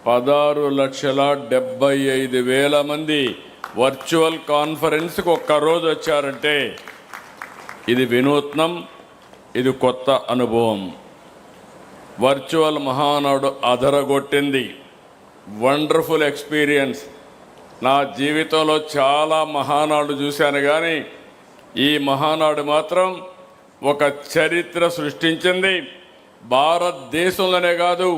16,75,000 మంది వర్చువల్ కాన్ఫరెన్స్కి ఒక్కరోజు వచ్చారంటే ఇది వినూత్నం, ఇది కొత్త అనుభవం. వర్చువల్ మహానాడు అదరగొట్టింది. Wonderful experience. నా జీవితంలో చాలా మహానాడు చూశాను, కానీ ఈ మహానాడు మాత్రం ఒక చరిత్ర సృష్టించింది. భారతదేశంలోనే కాదు,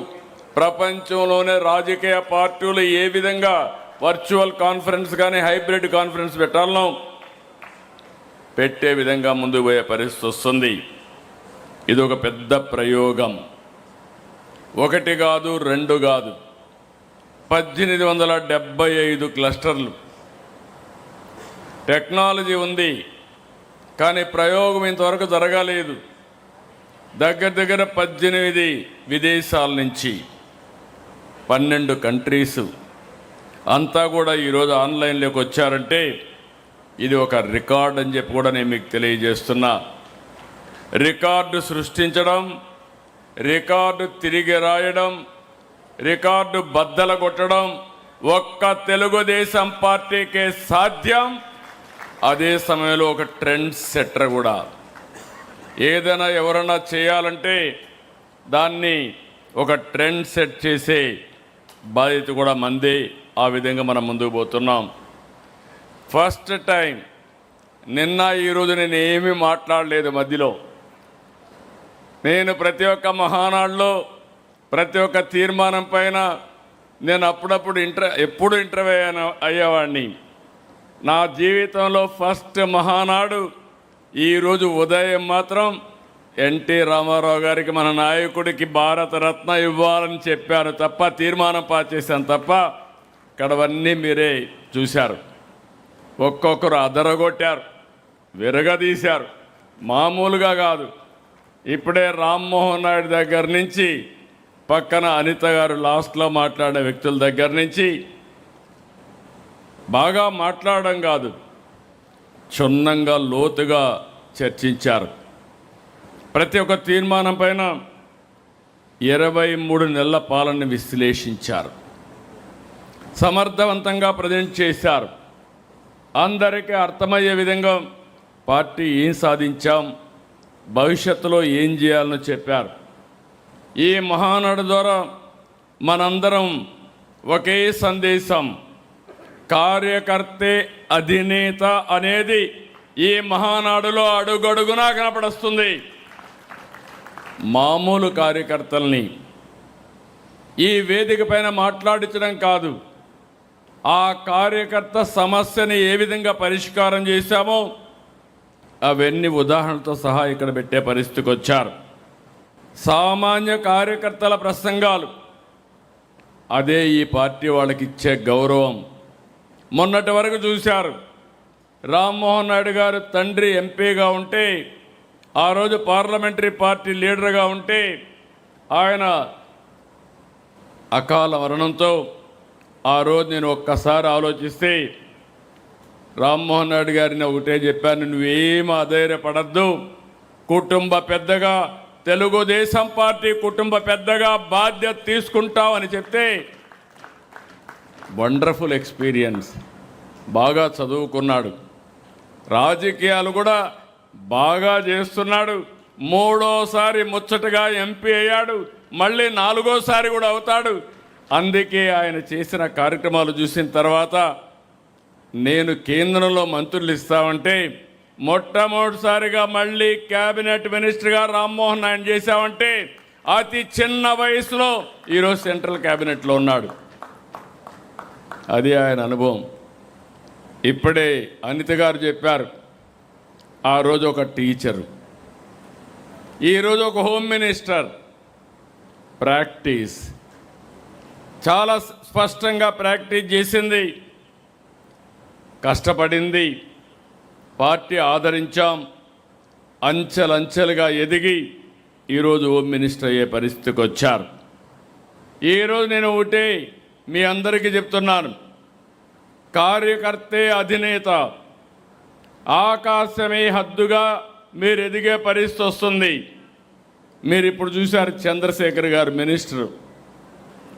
ప్రపంచంలోనే రాజకీయ పార్టీలు ఏ విధంగా వర్చువల్ కాన్ఫరెన్స్ కానీ హైబ్రిడ్ కాన్ఫరెన్స్ పెట్టాలనో పెట్టే విధంగా ముందుకు పోయే పరిస్థితి వస్తుంది. ఇది ఒక పెద్ద ప్రయోగం. 1 కాదు 2 కాదు, 1875 క్లస్టర్లు. టెక్నాలజీ ఉంది, కానీ ప్రయోగం ఇంతవరకు జరగలేదు. దగ్గర 18 విదేశాల నుంచి 12 కంట్రీసు అంతా కూడా ఈరోజు ఆన్లైన్లోకి వచ్చారంటే ఇది ఒక రికార్డ్ అని చెప్పి కూడా నేను మీకు తెలియజేస్తున్నా. రికార్డు సృష్టించడం, రికార్డు తిరిగి రాయడం, రికార్డు బద్దల కొట్టడం ఒక్క తెలుగుదేశం పార్టీకే సాధ్యం. అదే సమయంలో ఒక ట్రెండ్ సెట్టర్ కూడా. ఏదైనా ఎవరైనా చేయాలంటే దాన్ని ఒక ట్రెండ్ సెట్ చేసే బాధ్యత కూడా మంది. ఆ విధంగా మనం ముందుకు పోతున్నాం. ఫస్ట్ టైం నిన్న ఈరోజు నేను ఏమీ మాట్లాడలేదు మధ్యలో. నేను ప్రతి ఒక్క మహానాడులో ప్రతి ఒక్క తీర్మానం పైన నేను అప్పుడప్పుడు ఎప్పుడు ఇంటర్వ్యూ అయ్యేవాడిని. నా జీవితంలో ఫస్ట్ మహానాడు ఈరోజు ఉదయం మాత్రం ఎన్టీ రామారావు గారికి, మన నాయకుడికి భారతరత్న ఇవ్వాలని చెప్పాను తప్ప, తీర్మానం పాస్ చేశాను తప్ప, ఇక్కడవన్నీ మీరే చూశారు. ఒక్కొక్కరు అదరగొట్టారు, విరగదీశారు. మామూలుగా కాదు. ఇప్పుడే రామ్మోహన్ నాయుడు దగ్గర నుంచి పక్కన అనిత గారు లాస్ట్లో మాట్లాడే వ్యక్తుల దగ్గర నుంచి బాగా మాట్లాడడం కాదు, క్షుణ్ణంగా లోతుగా చర్చించారు. ప్రతి ఒక్క తీర్మానం పైన 23 నెలల పాలన విశ్లేషించారు. సమర్థవంతంగా ప్రజెంట్ చేశారు. అందరికీ అర్థమయ్యే విధంగా పార్టీ ఏం సాధించాం, భవిష్యత్తులో ఏం చేయాలని చెప్పారు. ఈ మహానాడు ద్వారా మనందరం ఒకే సందేశం, కార్యకర్తే అధినేత అనేది ఈ మహానాడులో అడుగడుగునా కనపడుస్తుంది. మామూలు కార్యకర్తల్ని ఈ వేదిక పైన మాట్లాడించడం కాదు, ఆ కార్యకర్త సమస్యని ఏ విధంగా పరిష్కారం చేశామో అవన్నీ ఉదాహరణతో సహా ఇక్కడ పెట్టే పరిస్థితికి వచ్చారు. సామాన్య కార్యకర్తల ప్రసంగాలు, అదే ఈ పార్టీ వాళ్ళకి ఇచ్చే గౌరవం. మొన్నటి వరకు చూశారు, రామ్మోహన్ నాయుడు గారు తండ్రి ఎంపీగా ఉంటే, ఆ రోజు పార్లమెంటరీ పార్టీ లీడర్గా ఉంటే, ఆయన అకాల మరణంతో ఆ రోజు నేను ఒక్కసారి ఆలోచిస్తే రామ్మోహన్ నాయుడు గారిని ఒకటే చెప్పాను, నువ్వేం అధైర్యపడద్దు, కుటుంబ పెద్దగా, తెలుగుదేశం పార్టీ కుటుంబ పెద్దగా బాధ్యత తీసుకుంటావని చెప్తే, వండర్ఫుల్ ఎక్స్పీరియన్స్. బాగా చదువుకున్నాడు, రాజకీయాలు కూడా బాగా చేస్తున్నాడు. 3వసారి ముచ్చటగా ఎంపీ అయ్యాడు, మళ్ళీ 4వసారి కూడా అవుతాడు. అందుకే ఆయన చేసిన కార్యక్రమాలు చూసిన తర్వాత నేను కేంద్రంలో మంత్రులు ఇస్తామంటే, మొట్టమొదటిసారిగా మళ్ళీ క్యాబినెట్ మినిస్టర్గా రామ్మోహన్ నాయుడు చేశామంటే, అతి చిన్న వయసులో ఈరోజు సెంట్రల్ క్యాబినెట్లో ఉన్నాడు. అది ఆయన అనుభవం. ఇప్పుడే అనిత గారు చెప్పారు, ఆ రోజు ఒక టీచరు, ఈరోజు ఒక హోమ్ మినిస్టర్. ప్రాక్టీస్ చాలా స్పష్టంగా ప్రాక్టీస్ చేసింది, కష్టపడింది, పార్టీ ఆదరించాం, అంచెలంచెలుగా ఎదిగి ఈరోజు హోమ్ మినిస్టర్ అయ్యే పరిస్థితికి వచ్చారు. ఈరోజు నేను ఒకటే మీ అందరికీ చెప్తున్నాను, కార్యకర్తే అధినేత. ఆకాశమే హద్దుగా మీరు ఎదిగే పరిస్థితి వస్తుంది. మీరు ఇప్పుడు చూశారు, చంద్రశేఖర్ గారు మినిస్టర్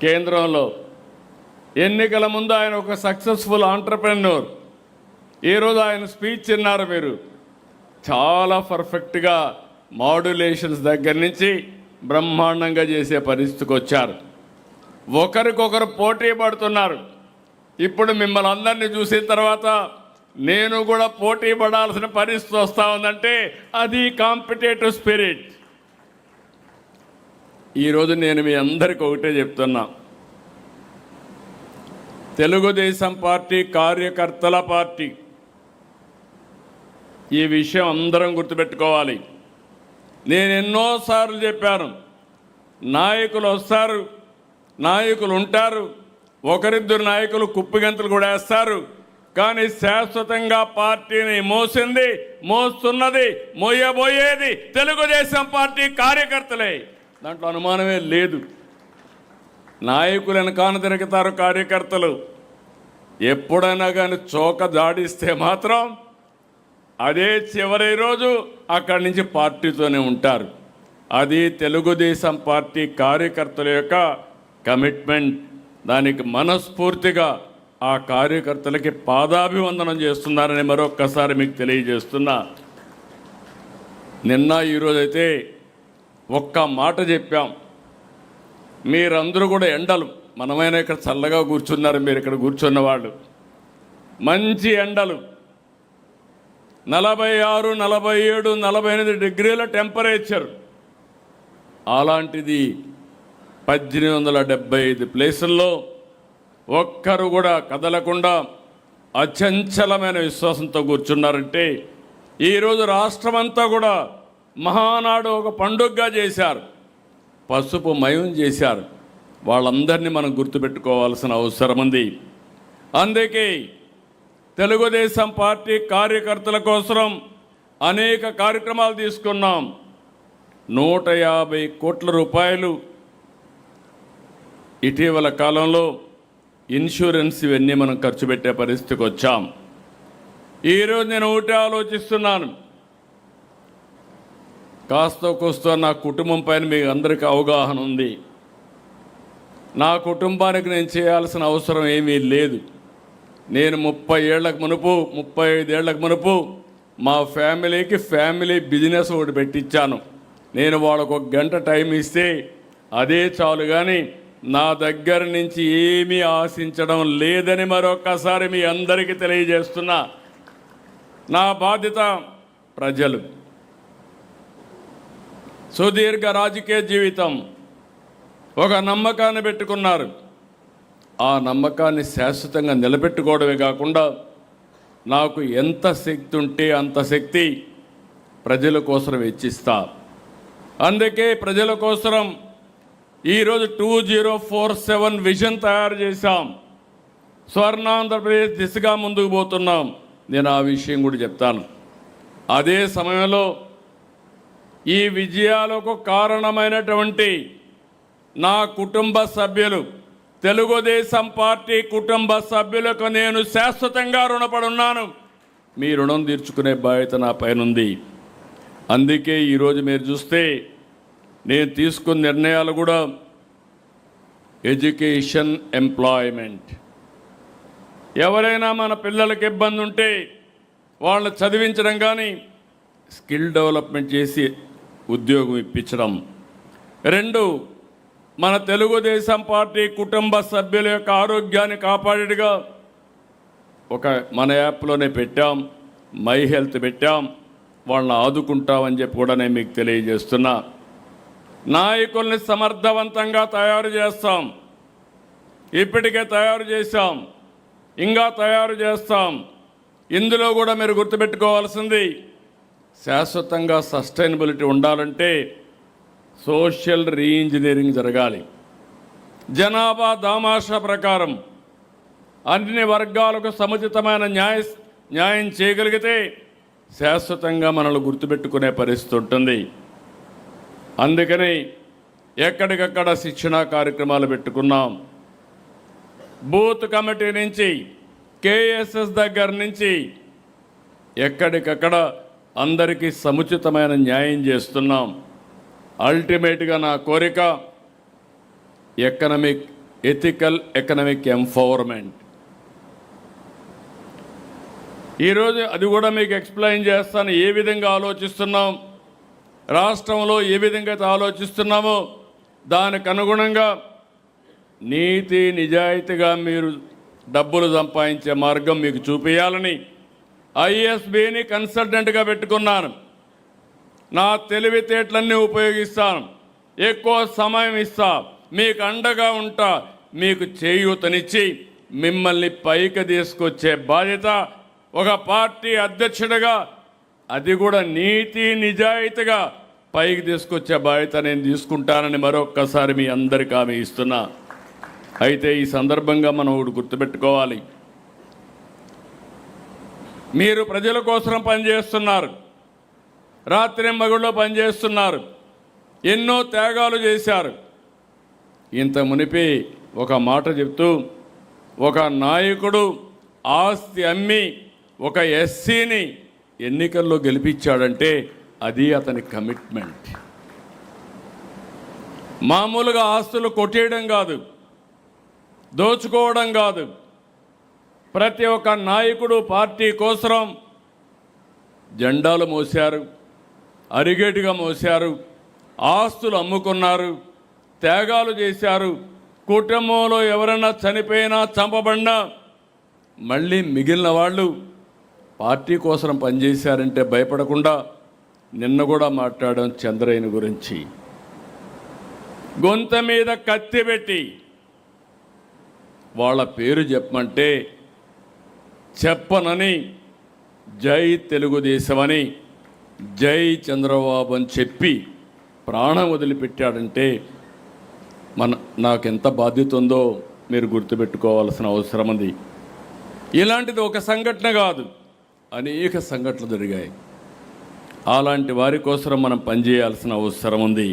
కేంద్రంలో ఎన్నికల ముందు ఆయన ఒక సక్సెస్ఫుల్ ఆంటర్ప్రెన్యూర్. ఈరోజు ఆయన స్పీచ్ విన్నారు మీరు. చాలా పర్ఫెక్ట్గా మాడ్యులేషన్స్ దగ్గర నుంచి బ్రహ్మాండంగా చేసే పరిస్థితికి వచ్చారు. ఒకరికొకరు పోటీ పడుతున్నారు. ఇప్పుడు మిమ్మల్ని అందరినీ చూసిన తర్వాత నేను కూడా పోటీ పడాల్సిన పరిస్థితి వస్తూ ఉందంటే అది కాంపిటేటివ్ స్పిరిట్. ఈరోజు నేను మీ అందరికీ ఒకటే చెప్తున్నా, తెలుగుదేశం పార్టీ కార్యకర్తల పార్టీ. ఈ విషయం అందరం గుర్తుపెట్టుకోవాలి. నేను ఎన్నోసార్లు చెప్పాను, నాయకులు వస్తారు, నాయకులు ఉంటారు, ఒకరిద్దరు నాయకులు కుప్పిగంతులు కూడా వేస్తారు, కానీ శాశ్వతంగా పార్టీని మోస్తున్నది మోయబోయేది తెలుగుదేశం పార్టీ కార్యకర్తలే. దాంట్లో అనుమానమే లేదు. నాయకులు వెనకాన తిరుగుతారు కార్యకర్తలు. ఎప్పుడైనా కానీ చోక జాడిస్తే మాత్రం అదే చివరి రోజు అక్కడి నుంచి పార్టీతోనే ఉంటారు. అది తెలుగుదేశం పార్టీ కార్యకర్తల యొక్క కమిట్మెంట్. దానికి మనస్ఫూర్తిగా ఆ కార్యకర్తలకి పాదాభివందనం చేస్తున్నారని మరొక్కసారి మీకు తెలియజేస్తున్నా. నిన్న ఈరోజైతే ఒక్క మాట చెప్పాం. మీరందరూ కూడా ఎండలు, మనమైనా ఇక్కడ చల్లగా కూర్చున్నారు, మీరు ఇక్కడ కూర్చున్న వాళ్ళు మంచి ఎండలు, 46, 47, 48 డిగ్రీల టెంపరేచర్. అలాంటిది 1875 ప్లేసుల్లో ఒక్కరు కూడా కదలకుండా అచంచలమైన విశ్వాసంతో కూర్చున్నారంటే ఈరోజు రాష్ట్రమంతా కూడా మహానాడు ఒక పండుగగా చేశారు, పసుపు మయం చేశారు. వాళ్ళందరినీ మనం గుర్తుపెట్టుకోవాల్సిన అవసరం ఉంది. అందుకే తెలుగుదేశం పార్టీ కార్యకర్తల కోసం అనేక కార్యక్రమాలు తీసుకున్నాం. 150 కోట్ల రూపాయలు ఇటీవల కాలంలో ఇన్సూరెన్స్ ఇవన్నీ మనం ఖర్చు పెట్టే పరిస్థితికి వచ్చాం. ఈరోజు నేను ఒకటి ఆలోచిస్తున్నాను, కాస్త కోస్తో నా కుటుంబం పైన మీకు అందరికీ అవగాహన ఉంది. నా కుటుంబానికి నేను చేయాల్సిన అవసరం ఏమీ లేదు. నేను 30 ఏళ్లకు మునుపు 35 ఏళ్లకు మునుపు మా ఫ్యామిలీ బిజినెస్ ఒకటి పెట్టించాను. నేను వాళ్ళకు 1 గంట టైం ఇస్తే అదే చాలు, కానీ నా దగ్గర నుంచి ఏమీ ఆశించడం లేదని మరొక్కసారి మీ అందరికీ తెలియజేస్తున్నా. నా బాధ్యత ప్రజలు. సుదీర్ఘ రాజకీయ జీవితం, ఒక నమ్మకాన్ని పెట్టుకున్నారు. ఆ నమ్మకాన్ని శాశ్వతంగా నిలబెట్టుకోవడమే కాకుండా నాకు ఎంత శక్తి ఉంటే అంత శక్తి ప్రజల కోసం వెచ్చిస్తా. అందుకే ప్రజల కోసం ఈరోజు 2047 విజన్ తయారు చేశాం. స్వర్ణాంధ్రప్రదేశ్ దిశగా ముందుకు పోతున్నాం. నేను ఆ విషయం కూడా చెప్తాను. అదే సమయంలో ఈ విజయాలకు కారణమైనటువంటి నా కుటుంబ సభ్యులు, తెలుగుదేశం పార్టీ కుటుంబ సభ్యులకు నేను శాశ్వతంగా రుణపడి ఉన్నాను. మీ రుణం తీర్చుకునే బాధ్యత నా పైనుంది. అందుకే ఈరోజు మీరు చూస్తే నేను తీసుకున్న నిర్ణయాలు కూడా ఎడ్యుకేషన్, ఎంప్లాయ్మెంట్. ఎవరైనా మన పిల్లలకి ఇబ్బంది ఉంటే వాళ్ళని చదివించడం, కానీ స్కిల్ డెవలప్మెంట్ చేసి ఉద్యోగం ఇప్పించడం. 2, మన తెలుగుదేశం పార్టీ కుటుంబ సభ్యుల యొక్క ఆరోగ్యాన్ని కాపాడేట్టుగా మన యాప్లోనే పెట్టాం, మై హెల్త్ పెట్టాం. వాళ్ళని ఆదుకుంటామని చెప్పి కూడా నేను మీకు తెలియజేస్తున్నా. నాయకుల్ని సమర్థవంతంగా తయారు చేస్తాం. ఇప్పటికే తయారు చేశాం, ఇంకా తయారు చేస్తాం. ఇందులో కూడా మీరు గుర్తుపెట్టుకోవాల్సింది, శాశ్వతంగా సస్టైనబిలిటీ ఉండాలంటే సోషల్ రీఇంజనీరింగ్ జరగాలి. జనాభా దామాషా ప్రకారం అన్ని వర్గాలకు సముచితమైన న్యాయం చేయగలిగితే శాశ్వతంగా మనల్ని గుర్తుపెట్టుకునే పరిస్థితి ఉంటుంది. అందుకని ఎక్కడికక్కడ శిక్షణా కార్యక్రమాలు పెట్టుకున్నాం. బూత్ కమిటీ నుంచి, కేఎస్ఎస్ దగ్గర నుంచి ఎక్కడికక్కడ అందరికీ సముచితమైన న్యాయం చేస్తున్నాం. అల్టిమేట్గా నా కోరిక ఎకనామిక్ ఎథికల్ ఎకనామిక్ ఎంపవర్మెంట్. ఈరోజు అది కూడా మీకు ఎక్స్ప్లెయిన్ చేస్తాను. ఏ విధంగా ఆలోచిస్తున్నాం, రాష్ట్రంలో ఏ విధంగా అయితే ఆలోచిస్తున్నామో దానికి అనుగుణంగా నీతి నిజాయితీగా మీరు డబ్బులు సంపాదించే మార్గం మీకు చూపించాలని ఐఎస్బిని కన్సల్టెంట్గా పెట్టుకున్నాను. నా తెలివితేటలన్నీ ఉపయోగిస్తాను, ఎక్కువ సమయం ఇస్తా, మీకు అండగా ఉంటా, మీకు చేయూతనిచ్చి మిమ్మల్ని పైకి తీసుకొచ్చే బాధ్యత ఒక పార్టీ అధ్యక్షుడిగా, అది కూడా నీతి నిజాయితీగా పైకి తీసుకొచ్చే బాధ్యత నేను తీసుకుంటానని మరొక్కసారి మీ అందరికీ హామీ ఇస్తున్నా. అయితే ఈ సందర్భంగా మనం ఒకటి గుర్తుపెట్టుకోవాలి. మీరు ప్రజల కోసం పనిచేస్తున్నారు, రాత్రింబగళ్ళు పనిచేస్తున్నారు, ఎన్నో త్యాగాలు చేశారు. ఇంత మునిపి ఒక మాట చెప్తూ, ఒక నాయకుడు ఆస్తి అమ్మి ఒక ఎస్సీని ఎన్నికల్లో గెలిపించాడంటే అది అతని కమిట్మెంట్. మామూలుగా ఆస్తులు కొట్టేయడం కాదు, దోచుకోవడం కాదు. ప్రతి ఒక్క నాయకుడు పార్టీ కోసం జెండాలు మోశారు, అరిగేటుగా మోశారు, ఆస్తులు అమ్ముకున్నారు, త్యాగాలు చేశారు. కుటుంబంలో ఎవరైనా చనిపోయినా చంపబడినా మళ్ళీ మిగిలిన వాళ్ళు పార్టీ కోసం పనిచేశారంటే భయపడకుండా నిన్న కూడా మాట్లాడాం చంద్రయ్య గురించి. గొంత మీద కత్తి పెట్టి వాళ్ళ పేరు చెప్పమంటే చెప్పనని జై తెలుగుదేశమని, జై చంద్రబాబు అని చెప్పి ప్రాణం వదిలిపెట్టాడంటే నాకెంత బాధ్యత ఉందో మీరు గుర్తుపెట్టుకోవాల్సిన అవసరం ఉంది. ఇలాంటిది ఒక సంఘటన కాదు, అనేక సంఘటనలు జరిగాయి. అలాంటి వారి కోసం మనం పనిచేయాల్సిన అవసరం ఉంది.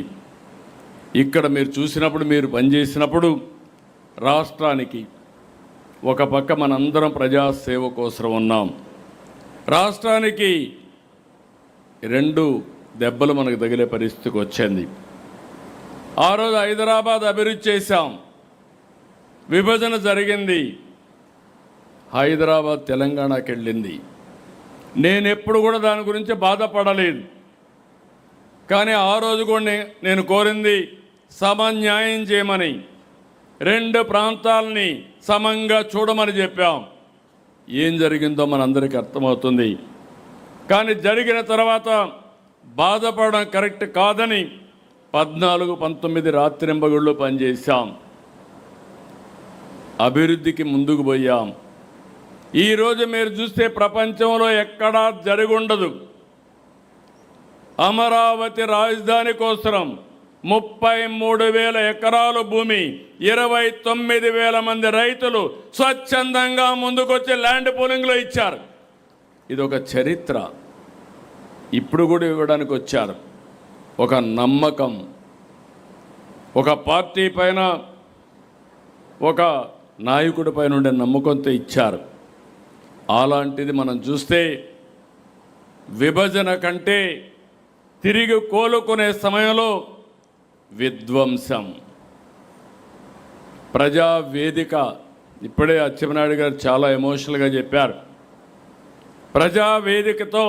ఇక్కడ మీరు చూసినప్పుడు, మీరు పనిచేసినప్పుడు రాష్ట్రానికి ఒక పక్క మనందరం ప్రజాసేవ కోసం ఉన్నాం. రాష్ట్రానికి 2 దెబ్బలు మనకు తగిలే పరిస్థితికి వచ్చింది. ఆ రోజు హైదరాబాద్ అభివృద్ధి చేశాం, విభజన జరిగింది, హైదరాబాద్ తెలంగాణకి వెళ్ళింది. నేను ఎప్పుడు కూడా దాని గురించి బాధపడలేదు. కానీ ఆ రోజు కూడా నేను కోరింది సమన్యాయం చేయమని, 2 ప్రాంతాలని సమంగా చూడమని చెప్పాం. ఏం జరిగిందో మనందరికీ అర్థమవుతుంది. కానీ జరిగిన తర్వాత బాధపడడం కరెక్ట్ కాదని 14-19 రాత్రింబగళ్ళు పనిచేశాం, అభివృద్ధికి ముందుకు పోయాం. ఈరోజు మీరు చూస్తే ప్రపంచంలో ఎక్కడా జరుగుండదు. అమరావతి రాజధాని కోసం 33,000 ఎకరాలు భూమి, 29,000 మంది రైతులు స్వచ్ఛందంగా ముందుకొచ్చి ల్యాండ్ పూలింగ్లో ఇచ్చారు. ఇది ఒక చరిత్ర. ఇప్పుడు కూడా ఇవ్వడానికి వచ్చారు. ఒక నమ్మకం, ఒక పార్టీ పైన, ఒక నాయకుడి పైన ఉండే నమ్మకంతో ఇచ్చారు. అలాంటిది మనం చూస్తే విభజన కంటే తిరిగి కోలుకునే సమయంలో విధ్వంసం. ప్రజావేదిక, ఇప్పుడే అచ్చెన్నాయుడు గారు చాలా ఎమోషనల్గా చెప్పారు. ప్రజావేదికతో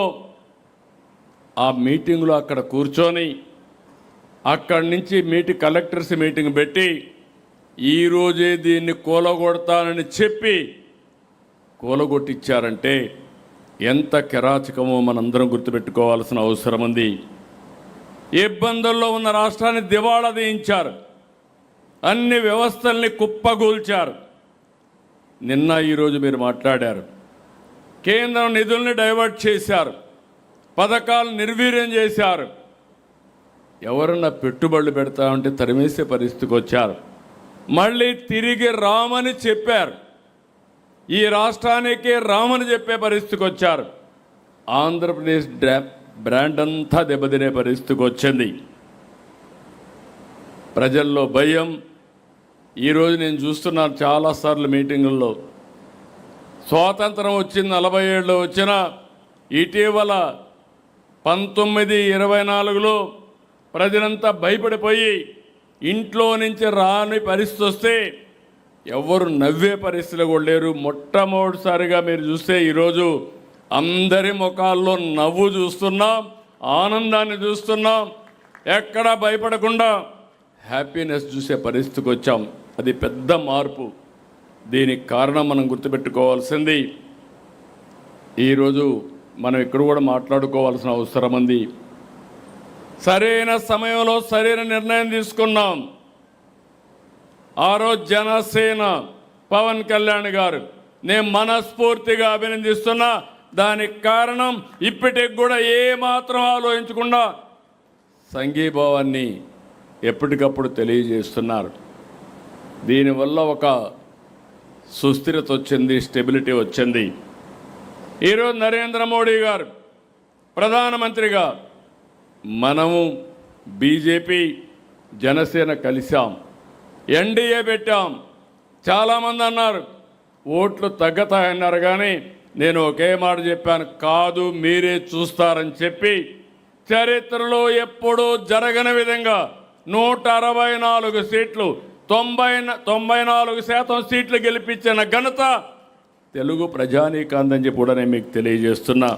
ఆ మీటింగ్లో అక్కడ కూర్చొని అక్కడి నుంచి కలెక్టర్స్ మీటింగ్ పెట్టి ఈరోజే దీన్ని కూలగొడతానని చెప్పి కూలగొట్టించారంటే ఎంత కిరాచకమో మనందరం గుర్తుపెట్టుకోవాల్సిన అవసరం ఉంది. ఇబ్బందుల్లో ఉన్న రాష్ట్రాన్ని దివాళా తీయించారు, అన్ని వ్యవస్థల్ని కుప్పగూల్చారు. నిన్న ఈరోజు మీరు మాట్లాడారు, కేంద్రం నిధుల్ని డైవర్ట్ చేశారు, పథకాలు నిర్వీర్యం చేశారు. ఎవరన్నా పెట్టుబడులు పెడతామంటే తరిమేసే పరిస్థితికి వచ్చారు. మళ్ళీ తిరిగి రామని చెప్పారు, ఈ రాష్ట్రానికి రామని చెప్పే పరిస్థితికి వచ్చారు. ఆంధ్రప్రదేశ్ బ్రాండ్ అంతా దెబ్బతినే పరిస్థితికి వచ్చింది. ప్రజల్లో భయం. ఈరోజు నేను చూస్తున్నాను చాలాసార్లు మీటింగుల్లో, స్వాతంత్రం వచ్చింది 47లో వచ్చిన, ఇటీవల 1924లో ప్రజలంతా భయపడిపోయి ఇంట్లో నుంచి రాని పరిస్థితి వస్తే ఎవరు నవ్వే పరిస్థితులు కూడా లేరు. మొట్టమొదటిసారిగా మీరు చూస్తే ఈరోజు అందరి ముఖాల్లో నవ్వు చూస్తున్నాం, ఆనందాన్ని చూస్తున్నాం. ఎక్కడా భయపడకుండా హ్యాపీనెస్ చూసే పరిస్థితికి వచ్చాం. అది పెద్ద మార్పు. దీనికి కారణం మనం గుర్తుపెట్టుకోవాల్సింది, ఈరోజు మనం ఇక్కడ కూడా మాట్లాడుకోవాల్సిన అవసరం ఉంది. సరైన సమయంలో సరైన నిర్ణయం తీసుకున్నాం. ఆ రోజు జనసేన పవన్ కళ్యాణ్ గారు నేను మనస్ఫూర్తిగా అభినందిస్తున్నా. దానికి కారణం ఇప్పటికి కూడా ఏమాత్రం ఆలోచించకుండా సంఘీభావాన్ని ఎప్పటికప్పుడు తెలియజేస్తున్నారు. దీనివల్ల ఒక సుస్థిరత వచ్చింది, స్టెబిలిటీ వచ్చింది. ఈరోజు నరేంద్ర మోడీ గారు ప్రధానమంత్రిగా, మనము బీజేపీ జనసేన కలిసాం, ఎన్డీఏ పెట్టాం. చాలామంది అన్నారు ఓట్లు తగ్గతాయన్నారు, కానీ నేను ఒకే మాట చెప్పాను, కాదు మీరే చూస్తారని చెప్పి చరిత్రలో ఎప్పుడూ జరగని విధంగా 164 సీట్లు 94% సీట్లు గెలిపించిన ఘనత తెలుగు ప్రజానీకాందని చెప్పి కూడా నేను మీకు తెలియజేస్తున్నా.